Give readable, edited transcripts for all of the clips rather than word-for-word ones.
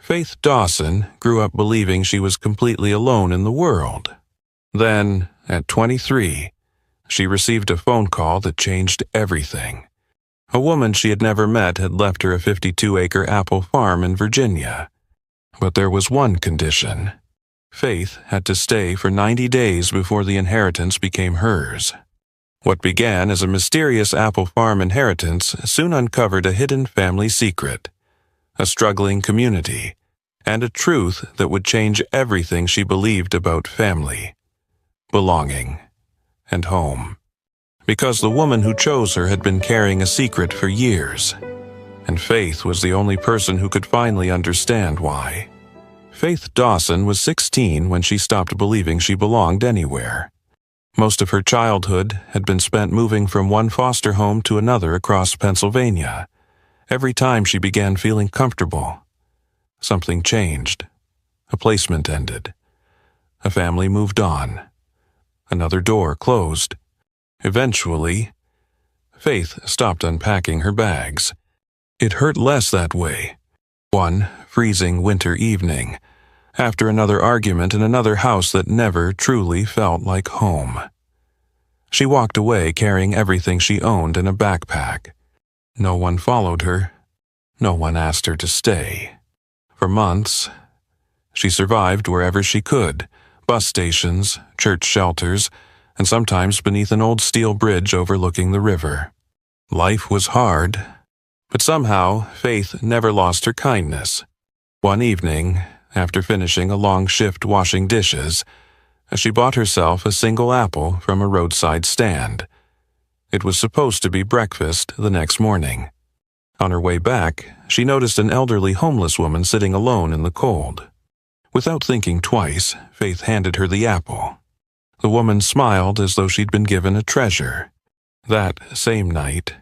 Faith Dawson grew up believing she was completely alone in the world. Then, at 23, she received a phone call that changed everything. A woman she had never met had left her a 52-acre apple farm in Virginia. But there was one condition. Faith had to stay for 90 days before the inheritance became hers. What began as a mysterious apple farm inheritance soon uncovered a hidden family secret, a struggling community, and a truth that would change everything she believed about family, belonging, and home. Because the woman who chose her had been carrying a secret for years, and Faith was the only person who could finally understand why. Faith Dawson was 16 when she stopped believing she belonged anywhere. Most of her childhood had been spent moving from one foster home to another across Pennsylvania. Every time she began feeling comfortable, something changed. A placement ended. A family moved on. Another door closed. Eventually, Faith stopped unpacking her bags. It hurt less that way. One freezing winter evening, after another argument in another house that never truly felt like home. She walked away carrying everything she owned in a backpack. No one followed her. No one asked her to stay. For months, she survived wherever she could, bus stations, church shelters, and sometimes beneath an old steel bridge overlooking the river. Life was hard, but somehow Faith never lost her kindness. One evening, after finishing a long shift washing dishes, she bought herself a single apple from a roadside stand. It was supposed to be breakfast the next morning. On her way back, she noticed an elderly homeless woman sitting alone in the cold. Without thinking twice, Faith handed her the apple. The woman smiled as though she'd been given a treasure. That same night,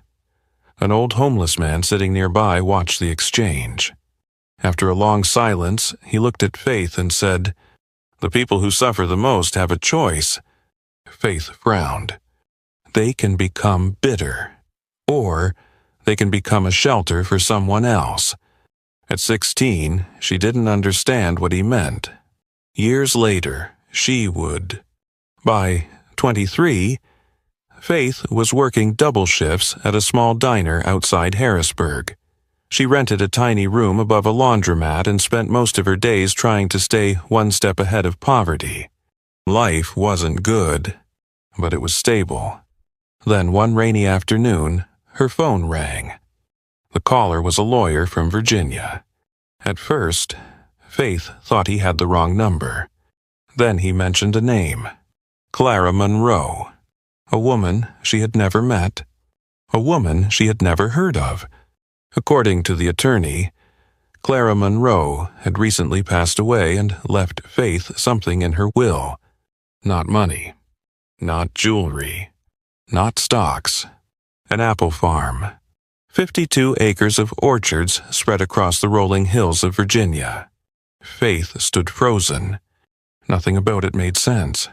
an old homeless man sitting nearby watched the exchange. After a long silence, he looked at Faith and said, "The people who suffer the most have a choice." Faith frowned. They can become bitter, or they can become a shelter for someone else. At 16, she didn't understand what he meant. Years later, she would. By 23, Faith was working double shifts at a small diner outside Harrisburg. She rented a tiny room above a laundromat and spent most of her days trying to stay one step ahead of poverty. Life wasn't good, but it was stable. Then one rainy afternoon, her phone rang. The caller was a lawyer from Virginia. At first, Faith thought he had the wrong number. Then he mentioned a name, Clara Monroe, a woman she had never met, a woman she had never heard of. According to the attorney, Clara Monroe had recently passed away and left Faith something in her will. Not money, not jewelry, not stocks. An apple farm. 52 acres of orchards spread across the rolling hills of Virginia. Faith stood frozen. Nothing about it made sense.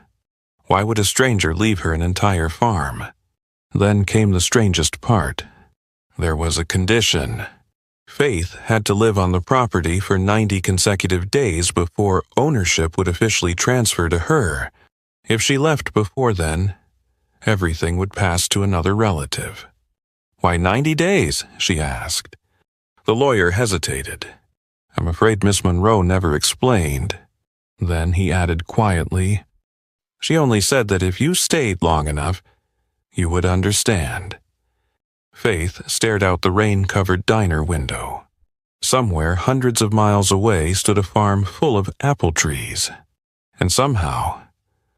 Why would a stranger leave her an entire farm? Then came the strangest part. There was a condition. Faith had to live on the property for 90 consecutive days before ownership would officially transfer to her. If she left before then, everything would pass to another relative. "Why 90 days?" she asked. The lawyer hesitated. "I'm afraid Miss Monroe never explained." Then he added quietly, "She only said that if you stayed long enough, you would understand." Faith stared out the rain-covered diner window. Somewhere hundreds of miles away stood a farm full of apple trees. And somehow,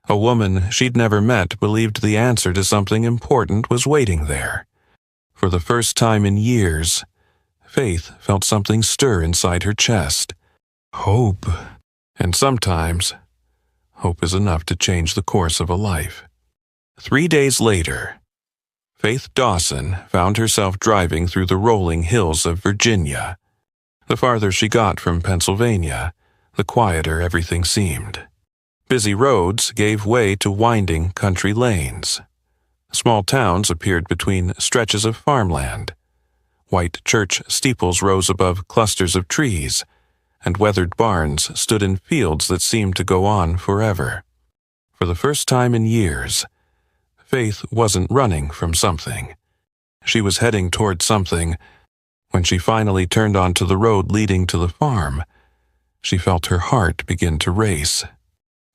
a woman she'd never met believed the answer to something important was waiting there. For the first time in years, Faith felt something stir inside her chest. Hope. And sometimes, hope is enough to change the course of a life. 3 days later, Faith Dawson found herself driving through the rolling hills of Virginia. The farther she got from Pennsylvania, the quieter everything seemed. Busy roads gave way to winding country lanes. Small towns appeared between stretches of farmland. White church steeples rose above clusters of trees, and weathered barns stood in fields that seemed to go on forever. For the first time in years, Faith wasn't running from something. She was heading toward something. When she finally turned onto the road leading to the farm, she felt her heart begin to race.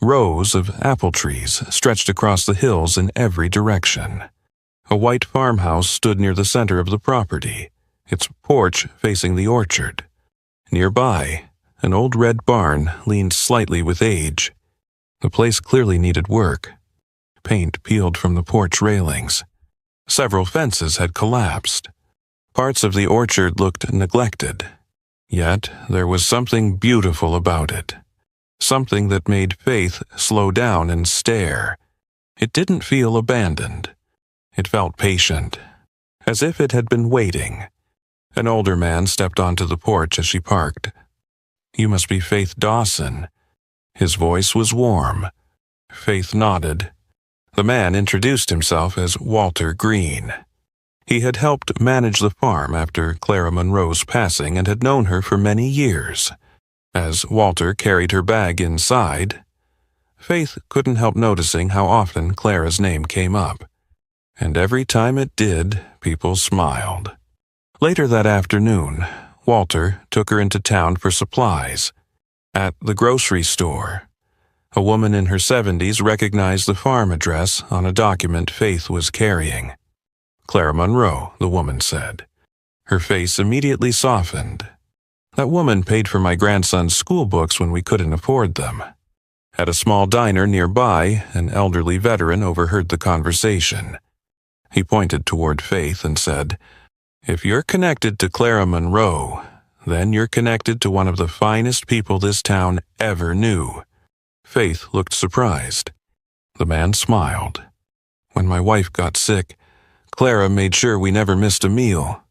Rows of apple trees stretched across the hills in every direction. A white farmhouse stood near the center of the property, its porch facing the orchard. Nearby, an old red barn leaned slightly with age. The place clearly needed work. Paint peeled from the porch railings. Several fences had collapsed. Parts of the orchard looked neglected. Yet there was something beautiful about it. Something that made Faith slow down and stare. It didn't feel abandoned. It felt patient, as if it had been waiting. An older man stepped onto the porch as she parked. "You must be Faith Dawson." His voice was warm. Faith nodded. The man introduced himself as Walter Green. He had helped manage the farm after Clara Monroe's passing and had known her for many years. As Walter carried her bag inside, Faith couldn't help noticing how often Clara's name came up. And every time it did, people smiled. Later that afternoon, Walter took her into town for supplies. At the grocery store, a woman in her 70s recognized the farm address on a document Faith was carrying. "Clara Monroe," the woman said. Her face immediately softened. "That woman paid for my grandson's school books when we couldn't afford them." At a small diner nearby, an elderly veteran overheard the conversation. He pointed toward Faith and said, "If you're connected to Clara Monroe, then you're connected to one of the finest people this town ever knew." Faith looked surprised. The man smiled. "When my wife got sick, Clara made sure we never missed a meal.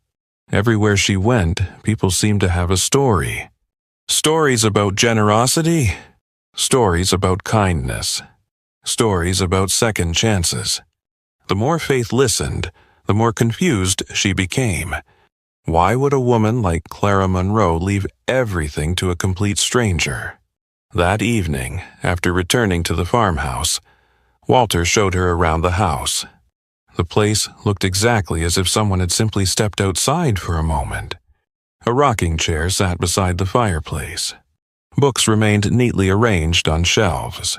Everywhere she went, people seemed to have a story. Stories about generosity, stories about kindness, stories about second chances." The more Faith listened, the more confused she became. Why would a woman like Clara Monroe leave everything to a complete stranger? That evening, after returning to the farmhouse, Walter showed her around the house. The place looked exactly as if someone had simply stepped outside for a moment. A rocking chair sat beside the fireplace. Books remained neatly arranged on shelves.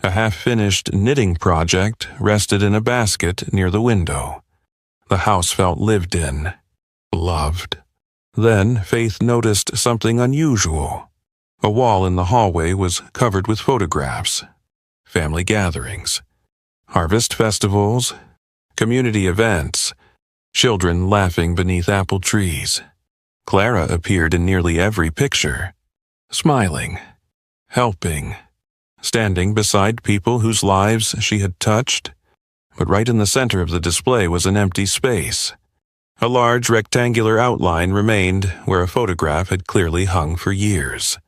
A half-finished knitting project rested in a basket near the window. The house felt lived in, loved. Then Faith noticed something unusual. A wall in the hallway was covered with photographs. Family gatherings, harvest festivals, community events, children laughing beneath apple trees. Clara appeared in nearly every picture, smiling, helping, standing beside people whose lives she had touched. But right in the center of the display was an empty space. A large rectangular outline remained where a photograph had clearly hung for years.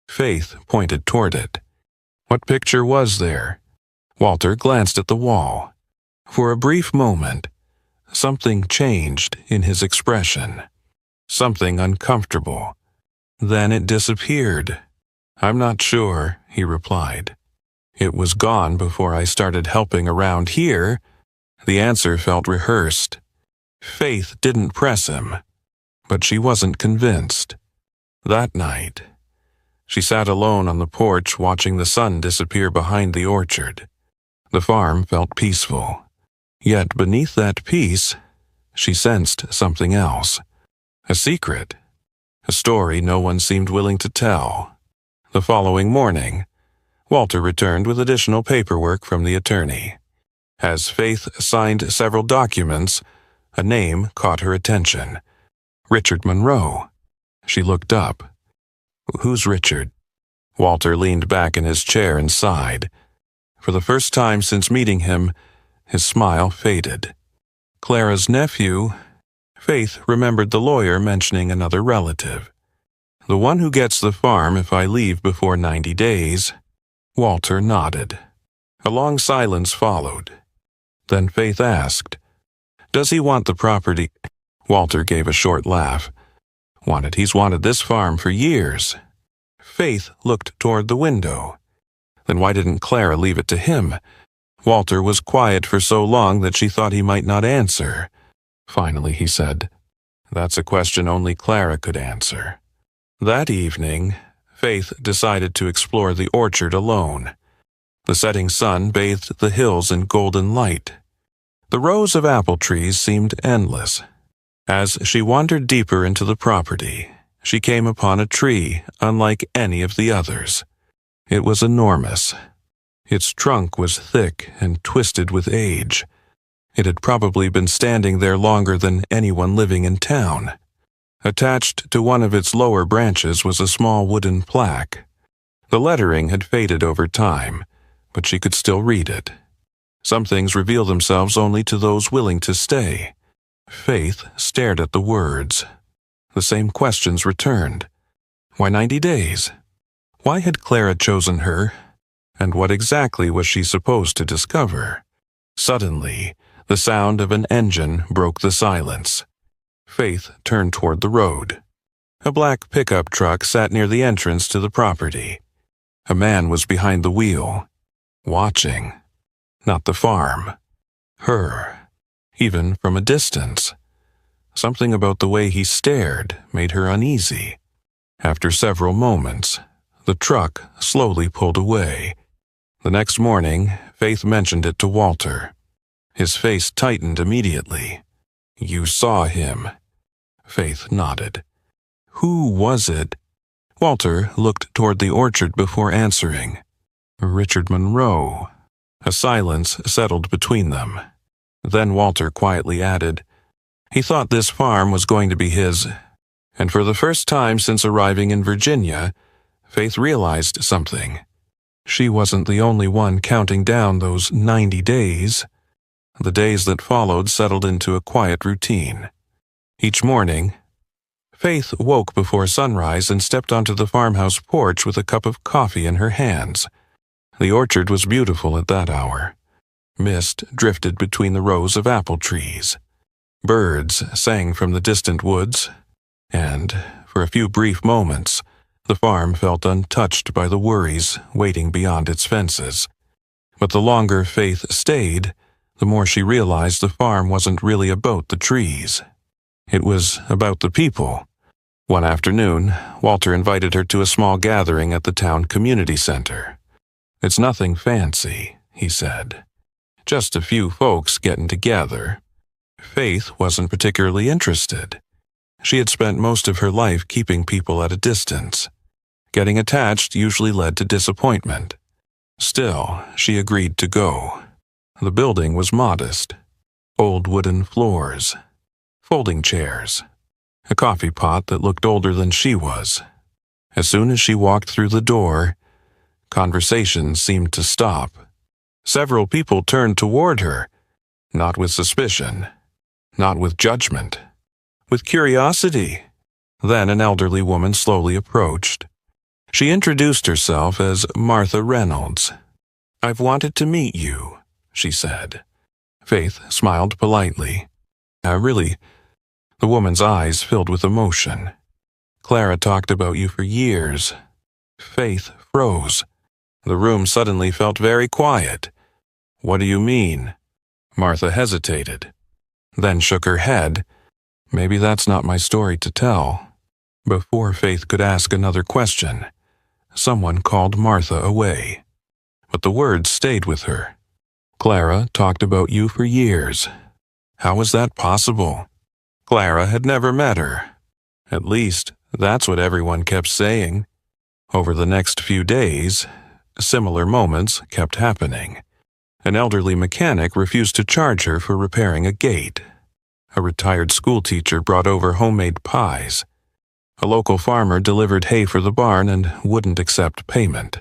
Faith pointed toward it. What picture was there? Walter glanced at the wall. For a brief moment, something changed in his expression. Something uncomfortable. Then it disappeared. "I'm not sure," he replied. "It was gone before I started helping around here." The answer felt rehearsed. Faith didn't press him, but she wasn't convinced. That night, she sat alone on the porch watching the sun disappear behind the orchard. The farm felt peaceful. Yet beneath that peace, she sensed something else. A secret. A story no one seemed willing to tell. The following morning, Walter returned with additional paperwork from the attorney. As Faith signed several documents, a name caught her attention. Richard Monroe. She looked up. "Who's Richard?" Walter leaned back in his chair and sighed. For the first time since meeting him, his smile faded. "Clara's nephew." Faith remembered the lawyer mentioning another relative. "The one who gets the farm if I leave before 90 days. Walter nodded. A long silence followed. Then Faith asked, "Does he want the property?" Walter gave a short laugh. "He's wanted this farm for years. Faith looked toward the window. Then why didn't Clara leave it to him? Walter was quiet for so long that she thought he might not answer. Finally, he said, "That's a question only Clara could answer." That evening, Faith decided to explore the orchard alone. The setting sun bathed the hills in golden light. The rows of apple trees seemed endless. As she wandered deeper into the property, she came upon a tree unlike any of the others. It was enormous. Its trunk was thick and twisted with age. It had probably been standing there longer than anyone living in town. Attached to one of its lower branches was a small wooden plaque. The lettering had faded over time, but she could still read it. Some things reveal themselves only to those willing to stay. Faith stared at the words. The same questions returned. Why 90 days? Why had Clara chosen her? And what exactly was she supposed to discover? Suddenly, the sound of an engine broke the silence. Faith turned toward the road. A black pickup truck sat near the entrance to the property. A man was behind the wheel, watching. Not the farm. Her. Even from a distance. Something about the way he stared made her uneasy. After several moments, the truck slowly pulled away. The next morning, Faith mentioned it to Walter. His face tightened immediately. "You saw him." Faith nodded. "Who was it?" Walter looked toward the orchard before answering. "Richard Monroe." A silence settled between them. Then Walter quietly added, "He thought this farm was going to be his." And for the first time since arriving in Virginia, Faith realized something. She wasn't the only one counting down those 90 days. The days that followed settled into a quiet routine. Each morning, Faith woke before sunrise and stepped onto the farmhouse porch with a cup of coffee in her hands. The orchard was beautiful at that hour. Mist drifted between the rows of apple trees. Birds sang from the distant woods, and, for a few brief moments, the farm felt untouched by the worries waiting beyond its fences. But the longer Faith stayed, the more she realized the farm wasn't really about the trees. It was about the people. One afternoon, Walter invited her to a small gathering at the town community center. "It's nothing fancy," he said. "Just a few folks getting together." Faith wasn't particularly interested. She had spent most of her life keeping people at a distance. Getting attached usually led to disappointment. Still, she agreed to go. The building was modest. Old wooden floors, folding chairs, a coffee pot that looked older than she was. As soon as she walked through the door, conversation seemed to stop. Several people turned toward her, not with suspicion, not with judgment, with curiosity. Then an elderly woman slowly approached. She introduced herself as Martha Reynolds. "I've wanted to meet you," she said. Faith smiled politely. Really?" The woman's eyes filled with emotion. "Clara talked about you for years." Faith froze. The room suddenly felt very quiet. "What do you mean?" Martha hesitated, then shook her head. "Maybe that's not my story to tell." Before Faith could ask another question, someone called Martha away. But the words stayed with her. "Clara talked about you for years." How was that possible? Clara had never met her. At least, that's what everyone kept saying. Over the next few days, similar moments kept happening. An elderly mechanic refused to charge her for repairing a gate. A retired schoolteacher brought over homemade pies. A local farmer delivered hay for the barn and wouldn't accept payment.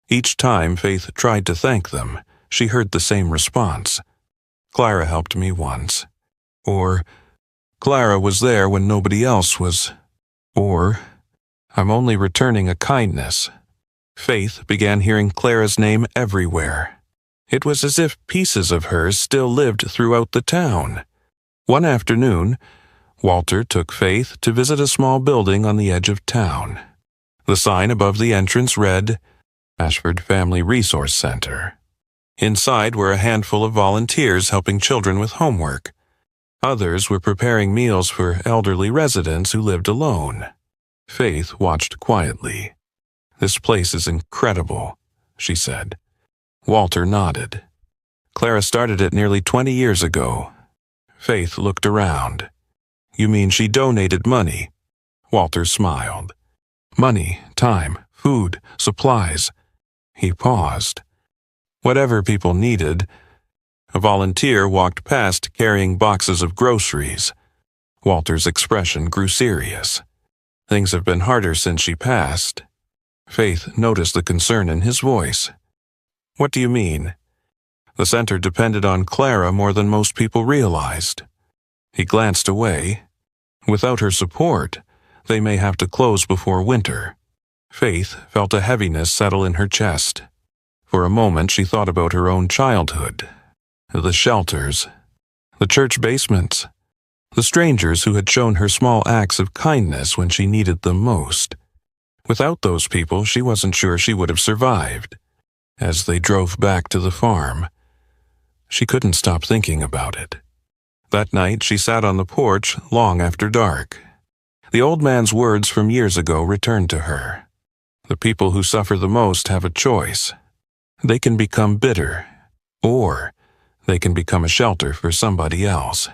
Each time Faith tried to thank them, she heard the same response. "Clara helped me once." Or, "Clara was there when nobody else was." Or, "I'm only returning a kindness." Faith began hearing Clara's name everywhere. It was as if pieces of her still lived throughout the town. One afternoon, Walter took Faith to visit a small building on the edge of town. The sign above the entrance read, Ashford Family Resource Center. Inside were a handful of volunteers helping children with homework. Others were preparing meals for elderly residents who lived alone. Faith watched quietly. "This place is incredible," she said. Walter nodded. "Clara started it nearly 20 years ago." Faith looked around. "You mean she donated money?" Walter smiled. "Money, time, food, supplies." He paused. "Whatever people needed." A volunteer walked past carrying boxes of groceries. Walter's expression grew serious. "Things have been harder since she passed." Faith noticed the concern in his voice. "What do you mean?" "The center depended on Clara more than most people realized." He glanced away. "Without her support, they may have to close before winter." Faith felt a heaviness settle in her chest. For a moment she thought about her own childhood. The shelters, the church basements, the strangers who had shown her small acts of kindness when she needed them most. Without those people, she wasn't sure she would have survived. As they drove back to the farm, she couldn't stop thinking about it. That night she sat on the porch long after dark. The old man's words from years ago returned to her. The people who suffer the most have a choice. They can become bitter, or they can become a shelter for somebody else.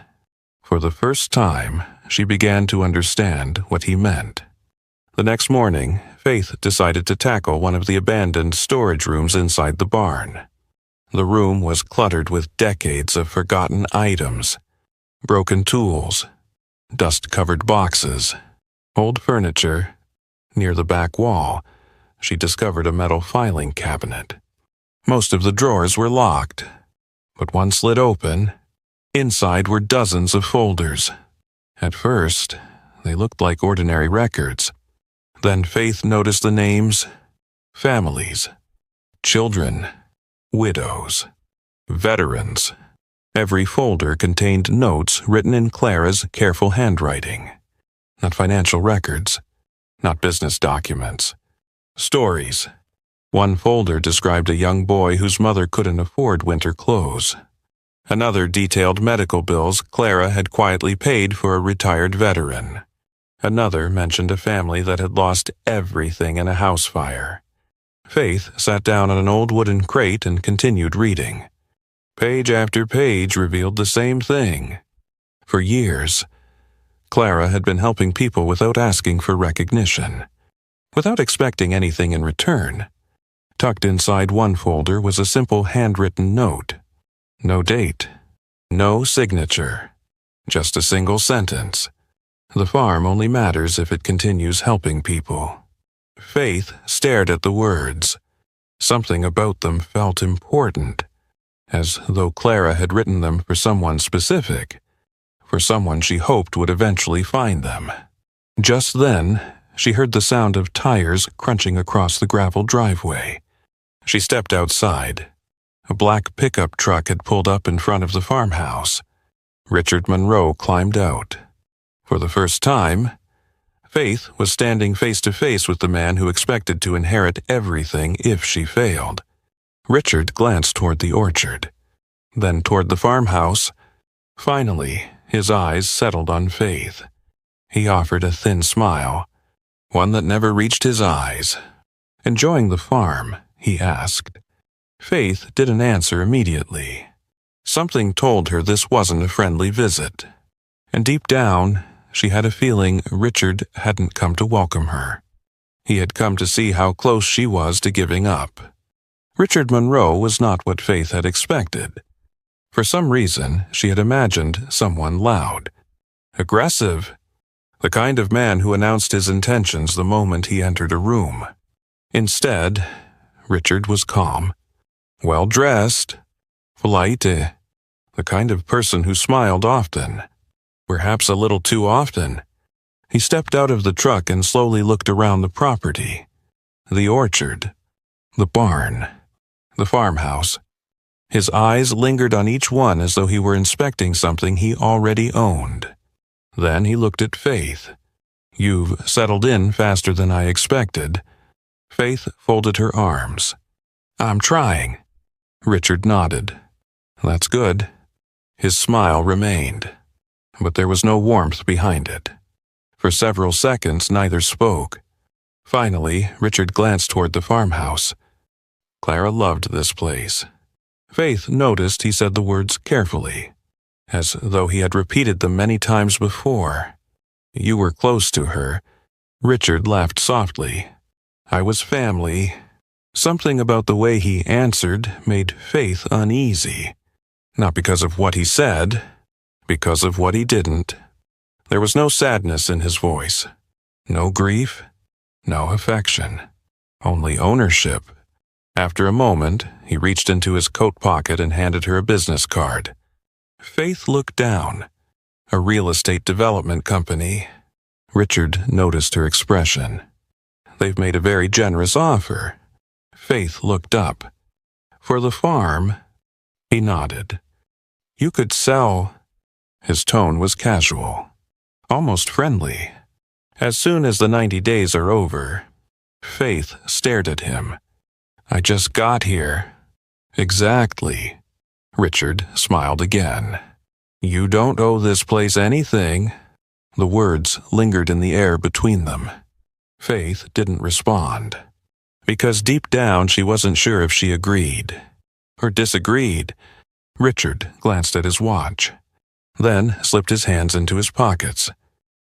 For the first time, she began to understand what he meant. The next morning, Faith decided to tackle one of the abandoned storage rooms inside the barn. The room was cluttered with decades of forgotten items, broken tools, dust-covered boxes, old furniture. Near the back wall, she discovered a metal filing cabinet. Most of the drawers were locked, but one slid open. Inside were dozens of folders. At first, they looked like ordinary records. Then Faith noticed the names: families, children, widows, veterans. Every folder contained notes written in Clara's careful handwriting. Not financial records, not business documents. Stories. One folder described a young boy whose mother couldn't afford winter clothes. Another detailed medical bills Clara had quietly paid for a retired veteran. Another mentioned a family that had lost everything in a house fire. Faith sat down on an old wooden crate and continued reading. Page after page revealed the same thing. For years, Clara had been helping people without asking for recognition, without expecting anything in return. Tucked inside one folder was a simple handwritten note. No date, no signature, just a single sentence. The farm only matters if it continues helping people. Faith stared at the words. Something about them felt important, as though Clara had written them for someone specific, for someone she hoped would eventually find them. Just then, she heard the sound of tires crunching across the gravel driveway. She stepped outside. A black pickup truck had pulled up in front of the farmhouse. Richard Monroe climbed out. For the first time, Faith was standing face to face with the man who expected to inherit everything if she failed. Richard glanced toward the orchard, then toward the farmhouse. Finally, his eyes settled on Faith. He offered a thin smile, one that never reached his eyes. "Enjoying the farm?" he asked. Faith didn't answer immediately. Something told her this wasn't a friendly visit. And deep down, she had a feeling Richard hadn't come to welcome her. He had come to see how close she was to giving up. Richard Monroe was not what Faith had expected. For some reason, she had imagined someone loud, aggressive, the kind of man who announced his intentions the moment he entered a room. Instead, Richard was calm, well-dressed, polite, the kind of person who smiled often, perhaps a little too often. He stepped out of the truck and slowly looked around the property, the orchard, the barn, the farmhouse. His eyes lingered on each one as though he were inspecting something he already owned. Then he looked at Faith. You've settled in faster than I expected. Faith folded her arms. I'm trying. Richard nodded. That's good. His smile remained, but there was no warmth behind it. For several seconds, neither spoke. Finally, Richard glanced toward the farmhouse. Clara loved this place. Faith noticed he said the words carefully, as though he had repeated them many times before. You were close to her. Richard laughed softly. I was family. Something about the way he answered made Faith uneasy. Not because of what he said, because of what he didn't. There was no sadness in his voice, no grief, no affection, only ownership. After a moment, he reached into his coat pocket and handed her a business card. Faith looked down. A real estate development company. Richard noticed her expression. They've made a very generous offer. Faith looked up. For the farm? He nodded. You could sell. His tone was casual, almost friendly. As soon as the 90 days are over. Faith stared at him. I just got here. Exactly. Richard smiled again. You don't owe this place anything. The words lingered in the air between them. Faith didn't respond, because deep down she wasn't sure if she agreed or disagreed. Richard glanced at his watch, then slipped his hands into his pockets.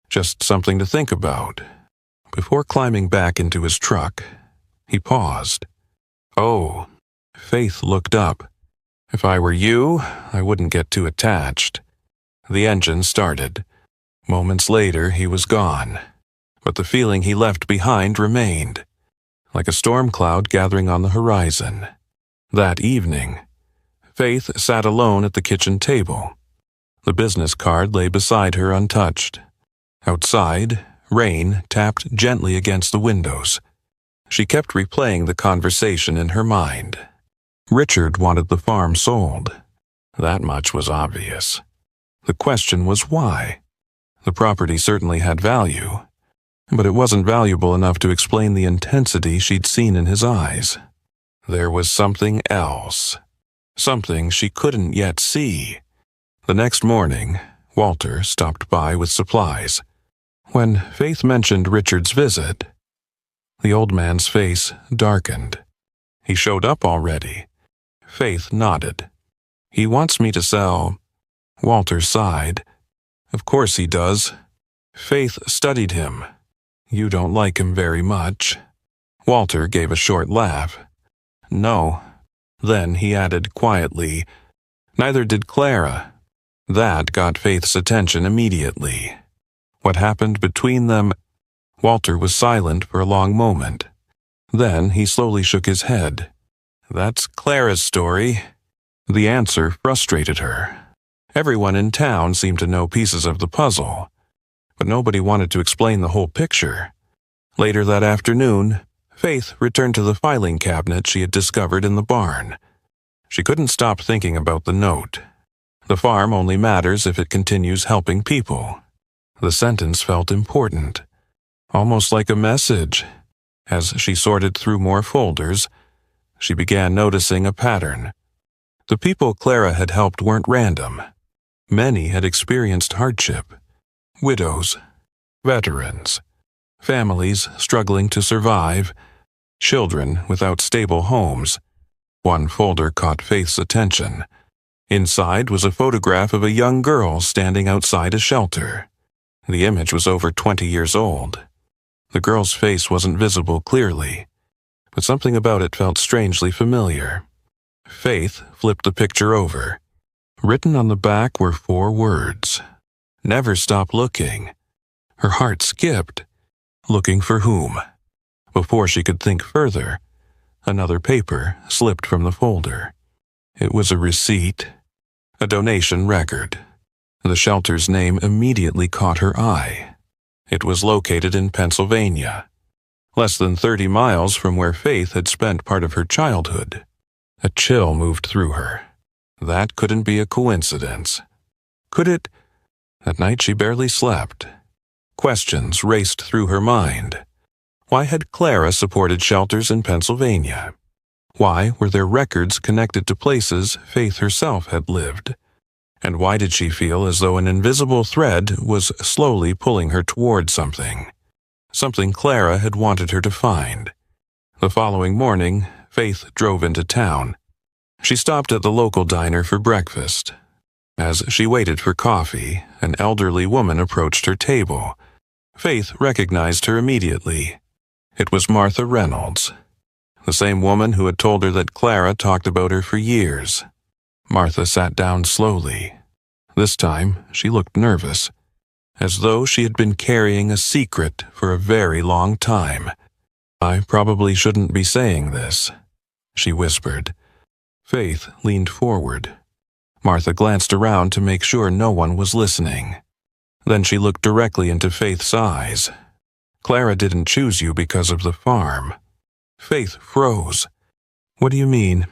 Just something to think about. Before climbing back into his truck, he paused. Oh, Faith looked up. If I were you, I wouldn't get too attached. The engine started. Moments later, he was gone. But the feeling he left behind remained, like a storm cloud gathering on the horizon. That evening, Faith sat alone at the kitchen table. The business card lay beside her untouched. Outside, rain tapped gently against the windows. She kept replaying the conversation in her mind. Richard wanted the farm sold. That much was obvious. The question was why. The property certainly had value, but it wasn't valuable enough to explain the intensity she'd seen in his eyes. There was something else. Something she couldn't yet see. The next morning, Walter stopped by with supplies. When Faith mentioned Richard's visit, the old man's face darkened. He showed up already. Faith nodded. He wants me to sell. Walter sighed. Of course he does. Faith studied him. You don't like him very much. Walter gave a short laugh. No. Then he added quietly, neither did Clara. That got Faith's attention immediately. What happened between them? Walter was silent for a long moment. Then he slowly shook his head. That's Clara's story. The answer frustrated her. Everyone in town seemed to know pieces of the puzzle, but nobody wanted to explain the whole picture. Later that afternoon, Faith returned to the filing cabinet she had discovered in the barn. She couldn't stop thinking about the note. The farm only matters if it continues helping people. The sentence felt important, almost like a message. As she sorted through more folders, she began noticing a pattern. The people Clara had helped weren't random. Many had experienced hardship. Widows, veterans, families struggling to survive, children without stable homes. One folder caught Faith's attention. Inside was a photograph of a young girl standing outside a shelter. The image was over 20 years old. The girl's face wasn't visible clearly, but something about it felt strangely familiar. Faith flipped the picture over. Written on the back were 4 words. Never stop looking. Her heart skipped. Looking for whom? Before she could think further, another paper slipped from the folder. It was a receipt, a donation record. The shelter's name immediately caught her eye. It was located in Pennsylvania, less than 30 miles from where Faith had spent part of her childhood. A chill moved through her. That couldn't be a coincidence. Could it? That night she barely slept. Questions raced through her mind. Why had Clara supported shelters in Pennsylvania? Why were there records connected to places Faith herself had lived? And why did she feel as though an invisible thread was slowly pulling her toward something? Something Clara had wanted her to find. The following morning, Faith drove into town. She stopped at the local diner for breakfast. As she waited for coffee, an elderly woman approached her table. Faith recognized her immediately. It was Martha Reynolds, the same woman who had told her that Clara talked about her for years. Martha sat down slowly. This time, she looked nervous, as though she had been carrying a secret for a very long time. "I probably shouldn't be saying this," she whispered. Faith leaned forward. Martha glanced around to make sure no one was listening. Then she looked directly into Faith's eyes. "Clara didn't choose you because of the farm." Faith froze. "What do you mean?"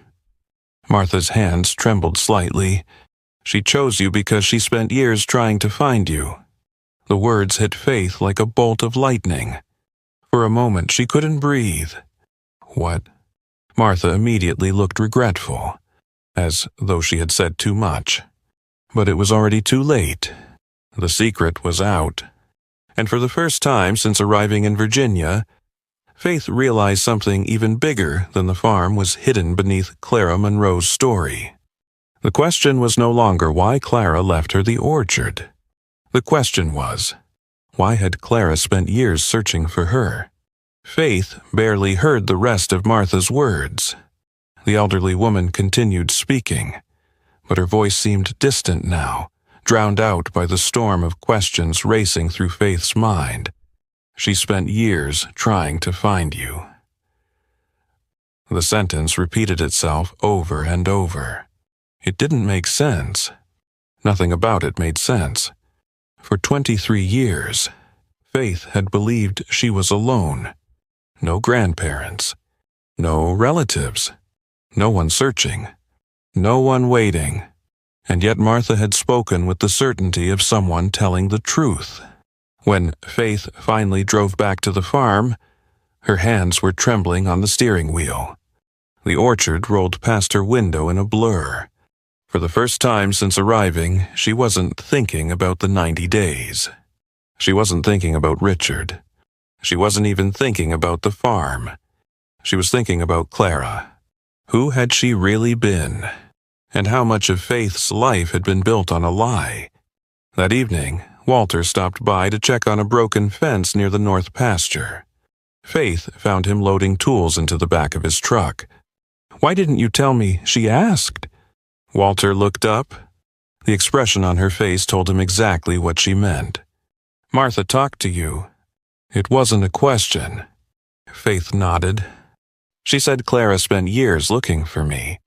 Martha's hands trembled slightly. "She chose you because she spent years trying to find you." The words hit Faith like a bolt of lightning. For a moment, she couldn't breathe. "What?" Martha immediately looked regretful, as though she had said too much. But it was already too late. The secret was out. And for the first time since arriving in Virginia, Faith realized something even bigger than the farm was hidden beneath Clara Monroe's story. The question was no longer why Clara left her the orchard. The question was, why had Clara spent years searching for her? Faith barely heard the rest of Martha's words. The elderly woman continued speaking, but her voice seemed distant now, drowned out by the storm of questions racing through Faith's mind. "She spent years trying to find you." The sentence repeated itself over and over. It didn't make sense. Nothing about it made sense. For 23 years, Faith had believed she was alone. No grandparents. No relatives. No one searching. No one waiting. And yet Martha had spoken with the certainty of someone telling the truth. When Faith finally drove back to the farm, her hands were trembling on the steering wheel. The orchard rolled past her window in a blur. For the first time since arriving, she wasn't thinking about the 90 days. She wasn't thinking about Richard. She wasn't even thinking about the farm. She was thinking about Clara. Who had she really been? And how much of Faith's life had been built on a lie? That evening, Walter stopped by to check on a broken fence near the north pasture. Faith found him loading tools into the back of his truck. "Why didn't you tell me?" she asked. Walter looked up. The expression on her face told him exactly what she meant. "Martha talked to you." It wasn't a question. Faith nodded. "She said Clara spent years looking for me."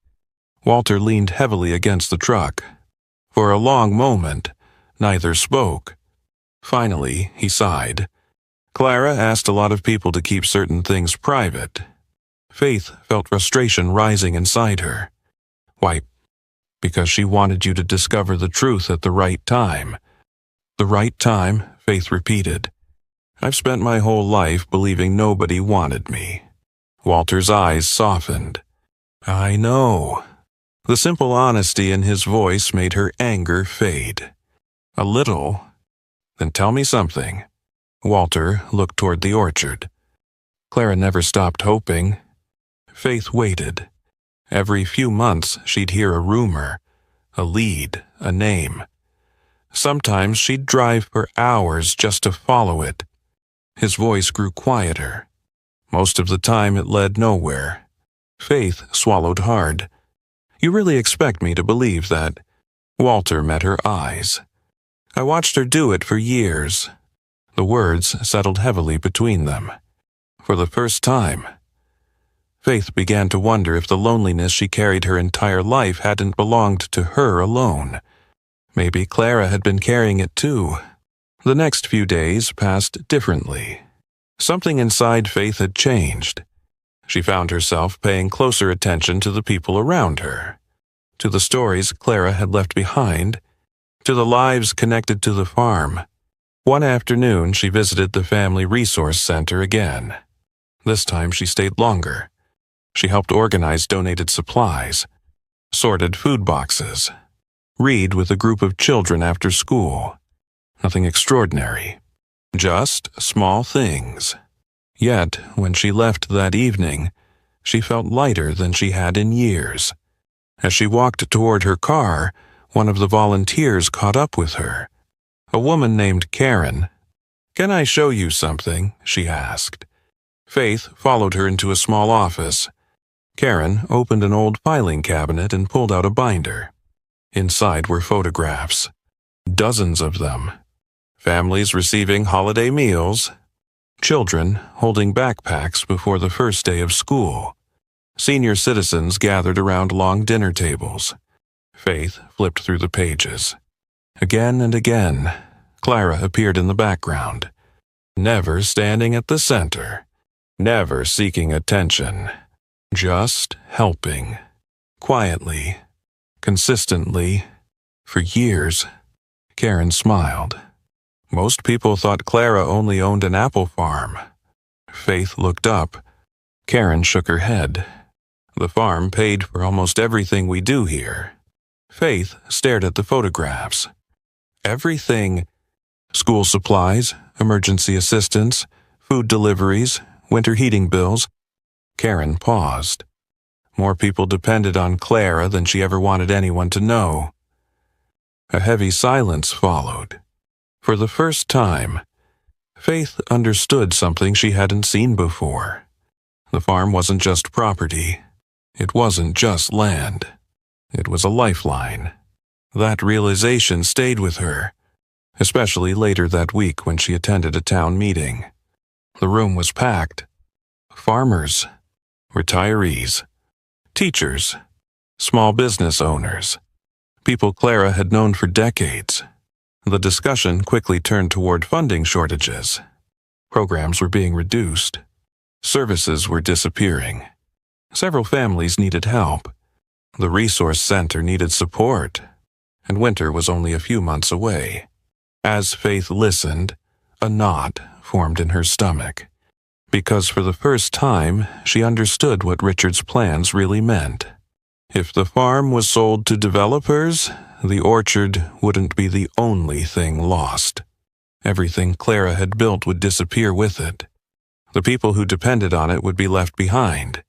Walter leaned heavily against the truck. For a long moment, neither spoke. Finally, he sighed. "Clara asked a lot of people to keep certain things private." Faith felt frustration rising inside her. "Why, because she wanted you to discover the truth at the right time." "The right time," Faith repeated. "I've spent my whole life believing nobody wanted me." Walter's eyes softened. "I know." The simple honesty in his voice made her anger fade. "A little? Then tell me something." Walter looked toward the orchard. Clara never stopped hoping. Faith waited. Every few months she'd hear a rumor, a lead, a name. Sometimes she'd drive for hours just to follow it. His voice grew quieter. Most of the time it led nowhere. Faith swallowed hard. "You really expect me to believe that?" Walter met her eyes. "I watched her do it for years." The words settled heavily between them. For the first time, Faith began to wonder if the loneliness she carried her entire life hadn't belonged to her alone. Maybe Clara had been carrying it too. The next few days passed differently. Something inside Faith had changed. She found herself paying closer attention to the people around her, to the stories Clara had left behind, to the lives connected to the farm. One afternoon, she visited the Family Resource Center again. This time, she stayed longer. She helped organize donated supplies, sorted food boxes, read with a group of children after school. Nothing extraordinary, just small things. Yet, when she left that evening, she felt lighter than she had in years. As she walked toward her car, one of the volunteers caught up with her. A woman named Karen. "Can I show you something?" she asked. Faith followed her into a small office. Karen opened an old filing cabinet and pulled out a binder. Inside were photographs, dozens of them. Families receiving holiday meals, children holding backpacks before the first day of school, senior citizens gathered around long dinner tables. Faith flipped through the pages. Again and again, Clara appeared in the background, never standing at the center, never seeking attention, just helping, quietly, consistently, for years. Karen smiled. Most people thought Clara only owned an apple farm. Faith looked up. Karen shook her head. "The farm paid for almost everything we do here." Faith stared at the photographs. Everything: school supplies, emergency assistance, food deliveries, winter heating bills. Karen paused. More people depended on Clara than she ever wanted anyone to know. A heavy silence followed. For the first time, Faith understood something she hadn't seen before. The farm wasn't just property. It wasn't just land. It was a lifeline. That realization stayed with her, especially later that week when she attended a town meeting. The room was packed. Farmers, retirees, teachers, small business owners, people Clara had known for decades. The discussion quickly turned toward funding shortages. Programs were being reduced. Services were disappearing. Several families needed help. The resource center needed support, and winter was only a few months away. As Faith listened, a knot formed in her stomach, because for the first time she understood what Richard's plans really meant. If the farm was sold to developers, the orchard wouldn't be the only thing lost. Everything Clara had built would disappear with it. The people who depended on it would be left behind,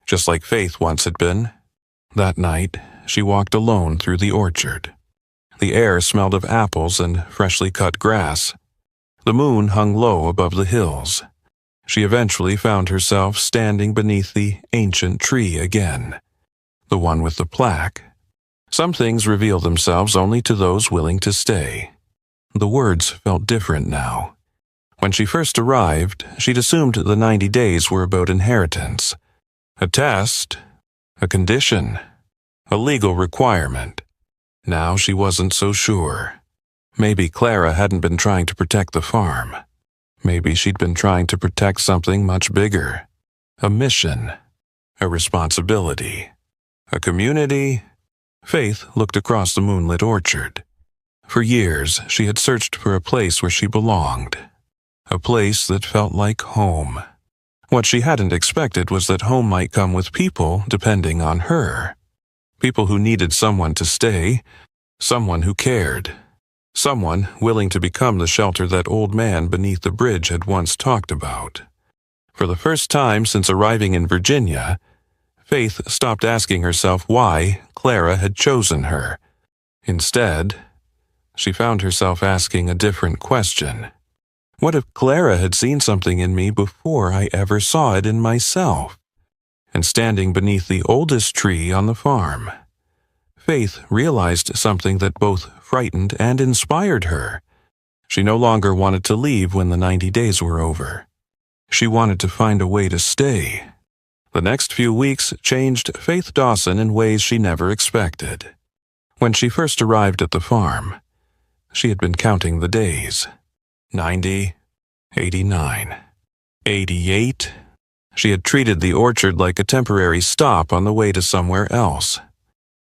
just like Faith once had been. That night, she walked alone through the orchard. The air smelled of apples and freshly cut grass. The moon hung low above the hills. She eventually found herself standing beneath the ancient tree again, the one with the plaque. Some things reveal themselves only to those willing to stay. The words felt different now. When she first arrived, she'd assumed the 90 days were about inheritance. A test, a condition, a legal requirement. Now she wasn't so sure. Maybe Clara hadn't been trying to protect the farm. Maybe she'd been trying to protect something much bigger. A mission, a responsibility, a community. Faith looked across the moonlit orchard. For years, she had searched for a place where she belonged. A place that felt like home. What she hadn't expected was that home might come with people depending on her. People who needed someone to stay, someone who cared, someone willing to become the shelter that old man beneath the bridge had once talked about. For the first time since arriving in Virginia, Faith stopped asking herself why Clara had chosen her. Instead, she found herself asking a different question. What if Clara had seen something in me before I ever saw it in myself? And standing beneath the oldest tree on the farm, Faith realized something that both frightened and inspired her. She no longer wanted to leave when the 90 days were over. She wanted to find a way to stay. The next few weeks changed Faith Dawson in ways she never expected. When she first arrived at the farm, she had been counting the days. 90, 89, 88. She had treated the orchard like a temporary stop on the way to somewhere else.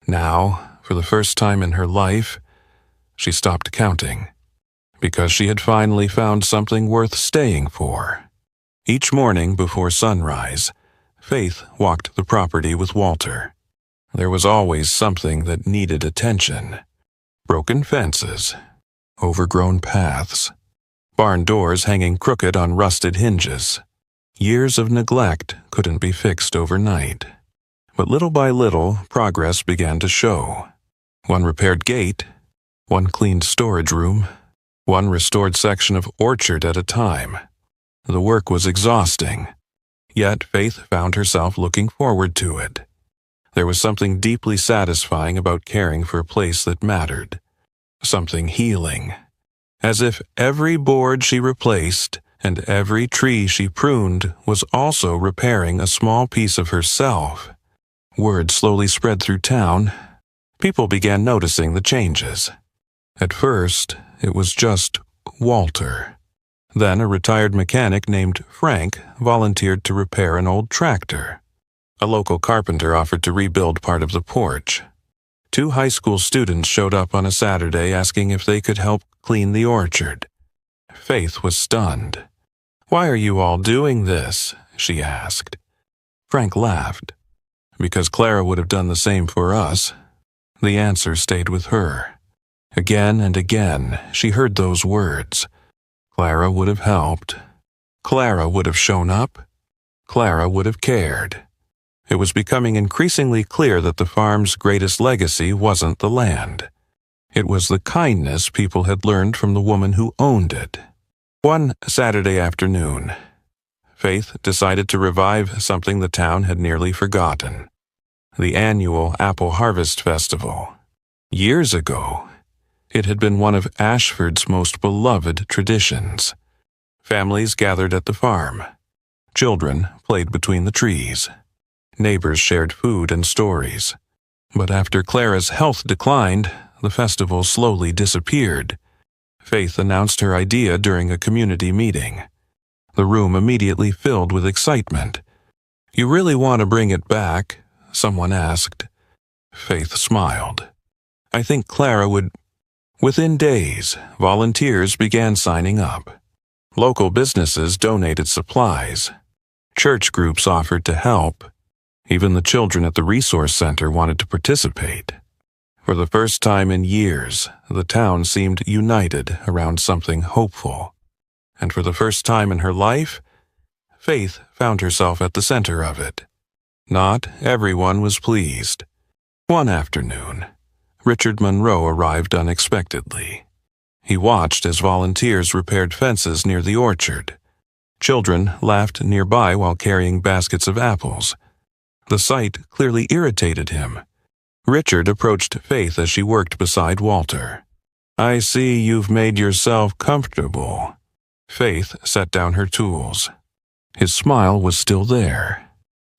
Now, for the first time in her life, she stopped counting. because she had finally found something worth staying for. Each morning before sunrise, Faith walked the property with Walter. There was always something that needed attention. Broken fences, overgrown paths, barn doors hanging crooked on rusted hinges. Years of neglect couldn't be fixed overnight. But little by little, progress began to show. One repaired gate, one cleaned storage room, one restored section of orchard at a time. The work was exhausting, yet Faith found herself looking forward to it. There was something deeply satisfying about caring for a place that mattered. Something healing. As if every board she replaced and every tree she pruned was also repairing a small piece of herself. Word slowly spread through town. People began noticing the changes. At first, it was just Walter. Then a retired mechanic named Frank volunteered to repair an old tractor. A local carpenter offered to rebuild part of the porch. 2 high school students showed up on a Saturday asking if they could help clean the orchard. Faith was stunned. "Why are you all doing this?" she asked. Frank laughed. "Because Clara would have done the same for us." The answer stayed with her. Again and again, she heard those words. Clara would have helped. Clara would have shown up. Clara would have cared. It was becoming increasingly clear that the farm's greatest legacy wasn't the land. It was the kindness people had learned from the woman who owned it. One Saturday afternoon, Faith decided to revive something the town had nearly forgotten: the annual Apple Harvest Festival. Years ago, it had been one of Ashford's most beloved traditions. Families gathered at the farm. Children played between the trees. Neighbors shared food and stories. But after Clara's health declined, the festival slowly disappeared. Faith announced her idea during a community meeting. The room immediately filled with excitement. "You really want to bring it back?" someone asked. Faith smiled. "I think Clara would..." Within days, volunteers began signing up. Local businesses donated supplies. Church groups offered to help. Even the children at the resource center wanted to participate. For the first time in years, the town seemed united around something hopeful. And for the first time in her life, Faith found herself at the center of it. Not everyone was pleased. One afternoon, Richard Monroe arrived unexpectedly. He watched as volunteers repaired fences near the orchard. Children laughed nearby while carrying baskets of apples. The sight clearly irritated him. Richard approached Faith as she worked beside Walter. "I see you've made yourself comfortable." Faith set down her tools. His smile was still there,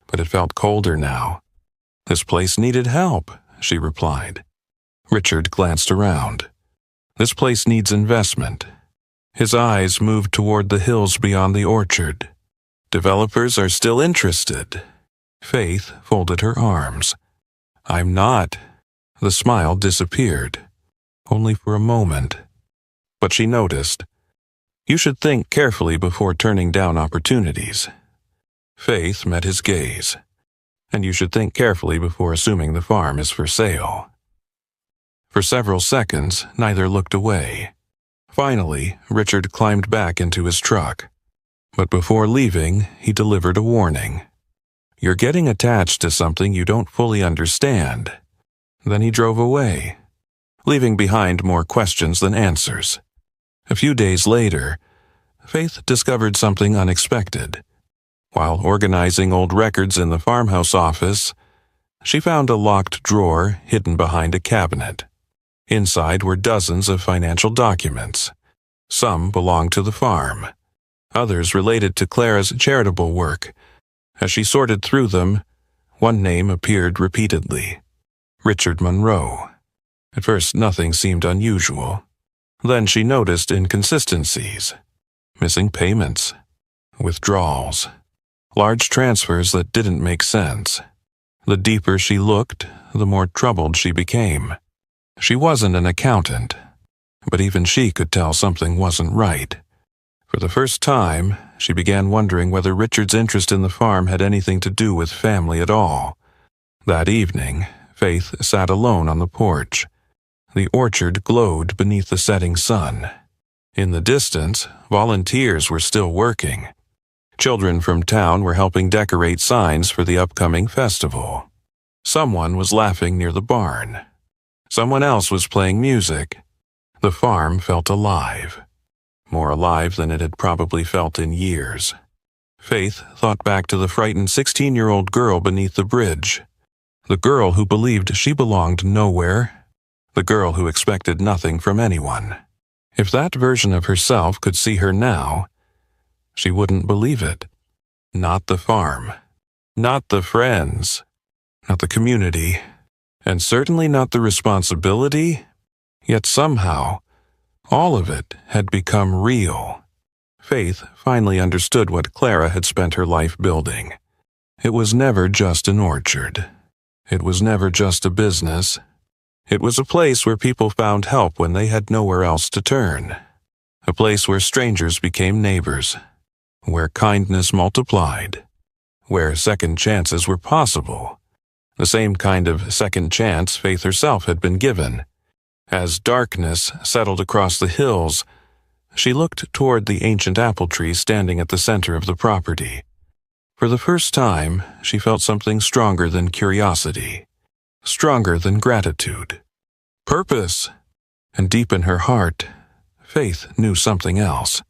but it felt colder now. "This place needed help," she replied. Richard glanced around. "This place needs investment." His eyes moved toward the hills beyond the orchard. "Developers are still interested." Faith folded her arms. "I'm not." The smile disappeared, only for a moment. But she noticed. "You should think carefully before turning down opportunities." Faith met his gaze. "And you should think carefully before assuming the farm is for sale." For several seconds, neither looked away. Finally, Richard climbed back into his truck. But before leaving, he delivered a warning. "You're getting attached to something you don't fully understand." Then he drove away, leaving behind more questions than answers. A few days later, Faith discovered something unexpected. While organizing old records in the farmhouse office, she found a locked drawer hidden behind a cabinet. Inside were dozens of financial documents. Some belonged to the farm. Others related to Clara's charitable work. As she sorted through them, one name appeared repeatedly: Richard Monroe. At first, nothing seemed unusual. Then she noticed inconsistencies: missing payments, withdrawals, large transfers that didn't make sense. The deeper she looked, the more troubled she became. She wasn't an accountant. but even she could tell something wasn't right. For the first time, she began wondering whether Richard's interest in the farm had anything to do with family at all. That evening, Faith sat alone on the porch. The orchard glowed beneath the setting sun. In the distance, volunteers were still working. Children from town were helping decorate signs for the upcoming festival. Someone was laughing near the barn. Someone else was playing music. The farm felt alive. More alive than it had probably felt in years. Faith thought back to the frightened 16-year-old girl beneath the bridge. The girl who believed she belonged nowhere. The girl who expected nothing from anyone. If that version of herself could see her now, she wouldn't believe it. Not the farm. Not the friends. Not the community. And certainly not the responsibility. Yet somehow, all of it had become real. Faith finally understood what Clara had spent her life building. It was never just an orchard. It was never just a business. It was a place where people found help when they had nowhere else to turn. A place where strangers became neighbors. Where kindness multiplied. Where second chances were possible. The same kind of second chance Faith herself had been given. As darkness settled across the hills, she looked toward the ancient apple tree standing at the center of the property. For the first time, she felt something stronger than curiosity. Stronger than gratitude. Purpose. And deep in her heart, Faith knew something else.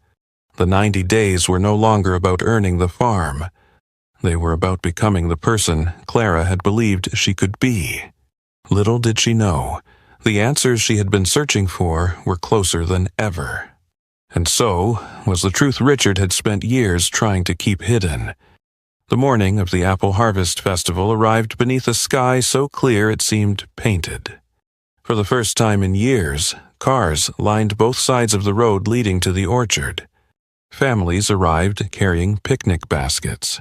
The 90 days were no longer about earning the farm. They were about becoming the person Clara had believed she could be. Little did she know, the answers she had been searching for were closer than ever. And so was the truth Richard had spent years trying to keep hidden. The morning of the Apple Harvest Festival arrived beneath a sky so clear it seemed painted. For the first time in years, cars lined both sides of the road leading to the orchard. Families arrived carrying picnic baskets.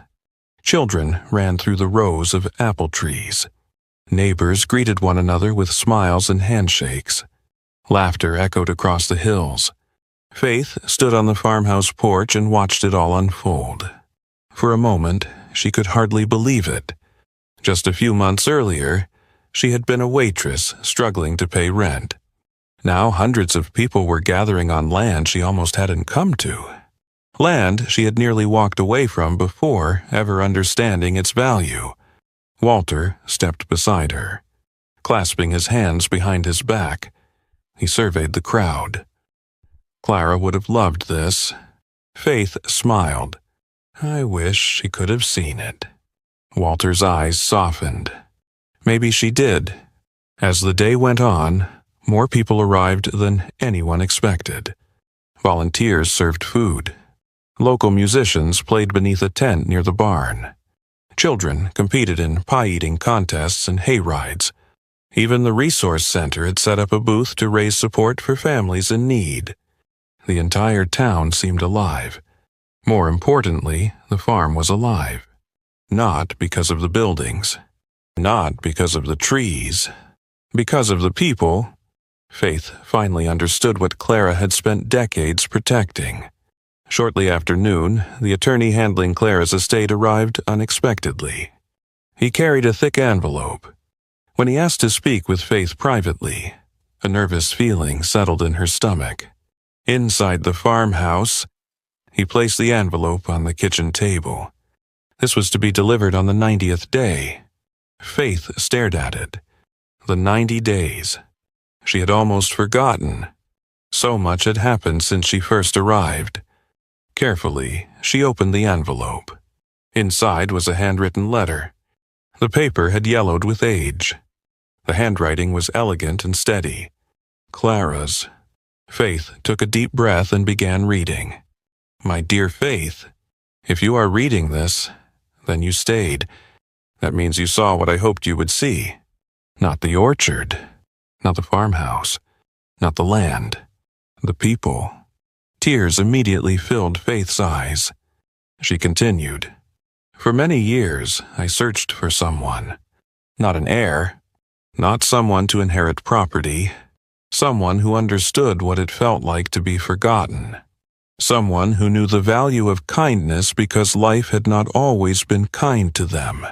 Children ran through the rows of apple trees. Neighbors greeted one another with smiles and handshakes. Laughter echoed across the hills. Faith stood on the farmhouse porch and watched it all unfold. For a moment, she could hardly believe it. Just a few months earlier, she had been a waitress struggling to pay rent. Now hundreds of people were gathering on land she almost hadn't come to. Land she had nearly walked away from before ever understanding its value. Walter stepped beside her. Clasping his hands behind his back, he surveyed the crowd. Clara would have loved this. Faith smiled. I wish she could have seen it. Walter's eyes softened. Maybe she did. As the day went on, more people arrived than anyone expected. Volunteers served food. Local musicians played beneath a tent near the barn. Children competed in pie-eating contests and hay rides. Even the resource center had set up a booth to raise support for families in need. The entire town seemed alive. More importantly, the farm was alive. Not because of the buildings. Not because of the trees. Because of the people. Faith finally understood what Clara had spent decades protecting. Shortly after noon, the attorney handling Clara's estate arrived unexpectedly. He carried a thick envelope. When he asked to speak with Faith privately, a nervous feeling settled in her stomach. Inside the farmhouse, he placed the envelope on the kitchen table. This was to be delivered on the 90th day. Faith stared at it. The 90 days. She had almost forgotten. So much had happened since she first arrived. Carefully, she opened the envelope. Inside was a handwritten letter. The paper had yellowed with age. The handwriting was elegant and steady. Clara's. Faith took a deep breath and began reading. My dear Faith, if you are reading this, then you stayed. That means you saw what I hoped you would see. Not the orchard. Not the farmhouse. Not the land. The people. Tears immediately filled Faith's eyes. She continued. For many years, I searched for someone. Not an heir. Not someone to inherit property. Someone who understood what it felt like to be forgotten. Someone who knew the value of kindness because life had not always been kind to them.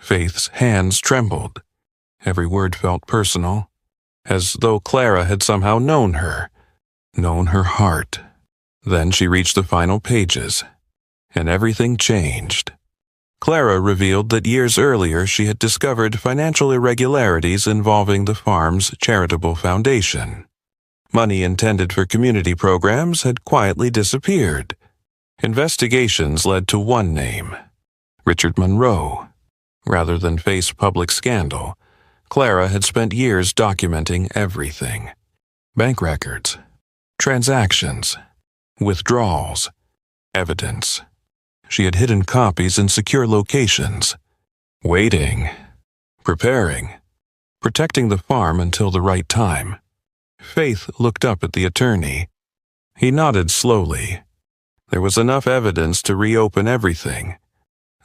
Faith's hands trembled. Every word felt personal, as though Clara had somehow known her heart. Then she reached the final pages, and everything changed. Clara revealed that years earlier she had discovered financial irregularities involving the farm's charitable foundation. Money intended for community programs had quietly disappeared. Investigations led to one name, Richard Monroe. Rather than face public scandal, Clara had spent years documenting everything. Bank records, transactions, withdrawals, evidence. She had hidden copies in secure locations, waiting, preparing, protecting the farm until the right time. Faith looked up at the attorney. He nodded slowly. There was enough evidence to reopen everything.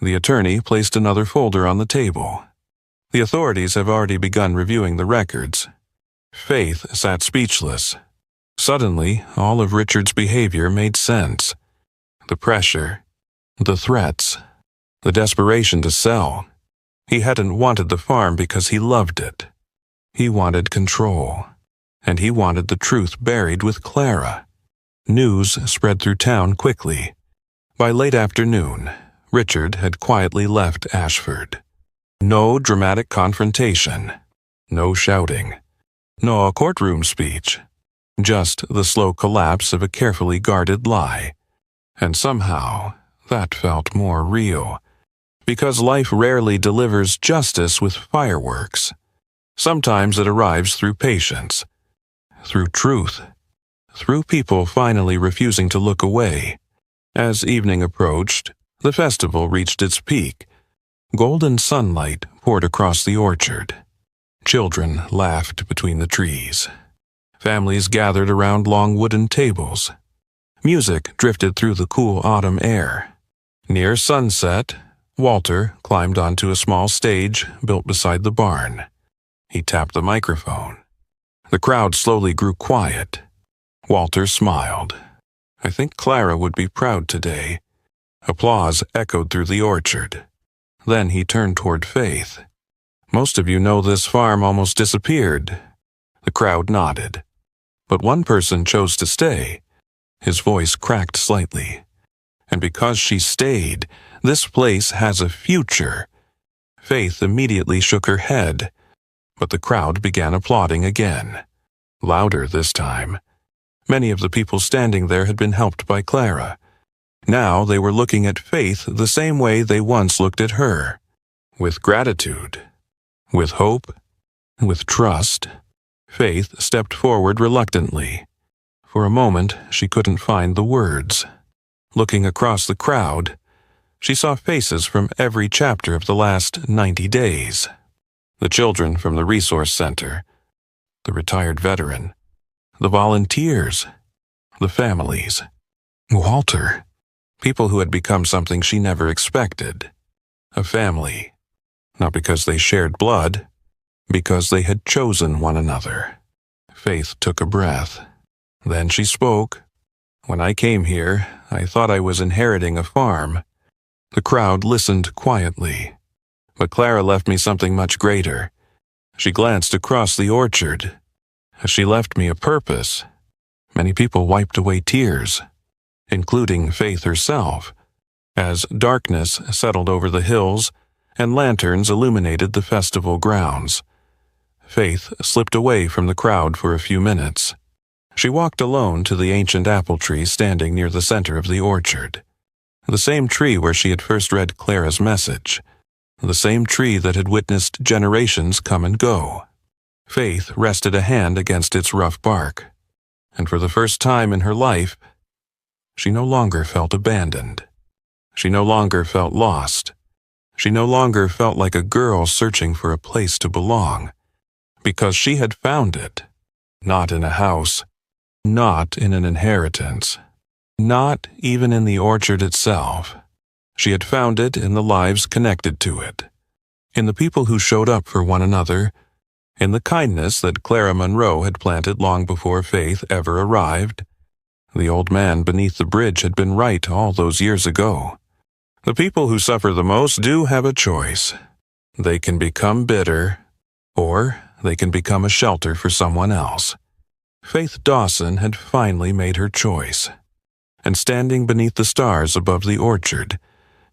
The attorney placed another folder on the table. The authorities have already begun reviewing the records. Faith sat speechless. Suddenly, all of Richard's behavior made sense. The pressure, the threats, the desperation to sell. He hadn't wanted the farm because he loved it. He wanted control. And he wanted the truth buried with Clara. News spread through town quickly. By late afternoon, Richard had quietly left Ashford. No dramatic confrontation. No shouting. No courtroom speech. Just the slow collapse of a carefully guarded lie. And somehow, that felt more real. Because life rarely delivers justice with fireworks. Sometimes it arrives through patience. Through truth. Through people finally refusing to look away. As evening approached, the festival reached its peak. Golden sunlight poured across the orchard. Children laughed between the trees. Families gathered around long wooden tables. Music drifted through the cool autumn air. Near sunset, Walter climbed onto a small stage built beside the barn. He tapped the microphone. The crowd slowly grew quiet. Walter smiled. I think Clara would be proud today. Applause echoed through the orchard. Then he turned toward Faith. Most of you know this farm almost disappeared. The crowd nodded. But one person chose to stay. His voice cracked slightly. And because she stayed, this place has a future. Faith immediately shook her head. But the crowd began applauding again. Louder this time. Many of the people standing there had been helped by Clara. Now they were looking at Faith the same way they once looked at her. With gratitude. With hope. With trust. Faith stepped forward reluctantly. For a moment, she couldn't find the words. Looking across the crowd, she saw faces from every chapter of the last 90 days. The children from the resource center, the retired veteran, the volunteers, the families. Walter, people who had become something she never expected. A family, not because they shared blood, because they had chosen one another. Faith took a breath. Then she spoke. When I came here, I thought I was inheriting a farm. The crowd listened quietly. But Clara left me something much greater. She glanced across the orchard. She left me a purpose. Many people wiped away tears, including Faith herself, as darkness settled over the hills and lanterns illuminated the festival grounds. Faith slipped away from the crowd for a few minutes. She walked alone to the ancient apple tree standing near the center of the orchard. The same tree where she had first read Clara's message. The same tree that had witnessed generations come and go. Faith rested a hand against its rough bark, and for the first time in her life, she no longer felt abandoned. She no longer felt lost. She no longer felt like a girl searching for a place to belong, because she had found it, not in a house, not in an inheritance, not even in the orchard itself. She had found it in the lives connected to it, in the people who showed up for one another, in the kindness that Clara Monroe had planted long before Faith ever arrived. The old man beneath the bridge had been right all those years ago. The people who suffer the most do have a choice. They can become bitter, or they can become a shelter for someone else. Faith Dawson had finally made her choice. And standing beneath the stars above the orchard,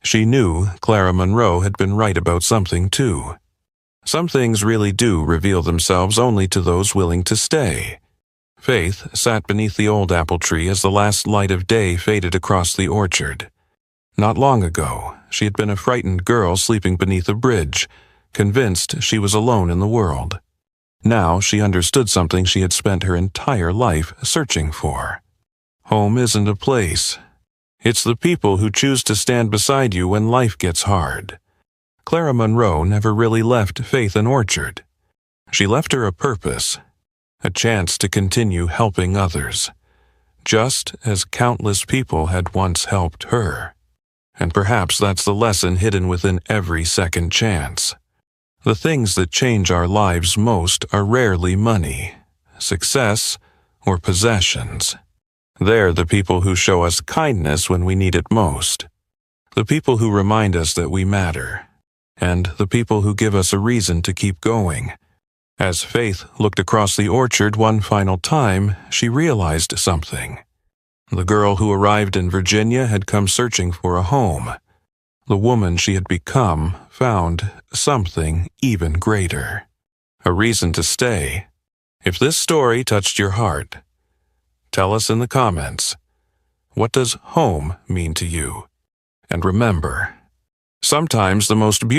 she knew Clara Monroe had been right about something too. Some things really do reveal themselves only to those willing to stay. Faith sat beneath the old apple tree as the last light of day faded across the orchard. Not long ago, she had been a frightened girl sleeping beneath a bridge, convinced she was alone in the world. Now she understood something she had spent her entire life searching for. Home isn't a place. It's the people who choose to stand beside you when life gets hard. Clara Monroe never really left Faith an orchard. She left her a purpose, a chance to continue helping others, just as countless people had once helped her. And perhaps that's the lesson hidden within every second chance. The things that change our lives most are rarely money, success, or possessions. They're the people who show us kindness when we need it most, the people who remind us that we matter, and the people who give us a reason to keep going. As Faith looked across the orchard one final time, she realized something. The girl who arrived in Virginia had come searching for a home. The woman she had become found something even greater, a reason to stay. If this story touched your heart, tell us in the comments, what does home mean to you? And remember, sometimes the most beautiful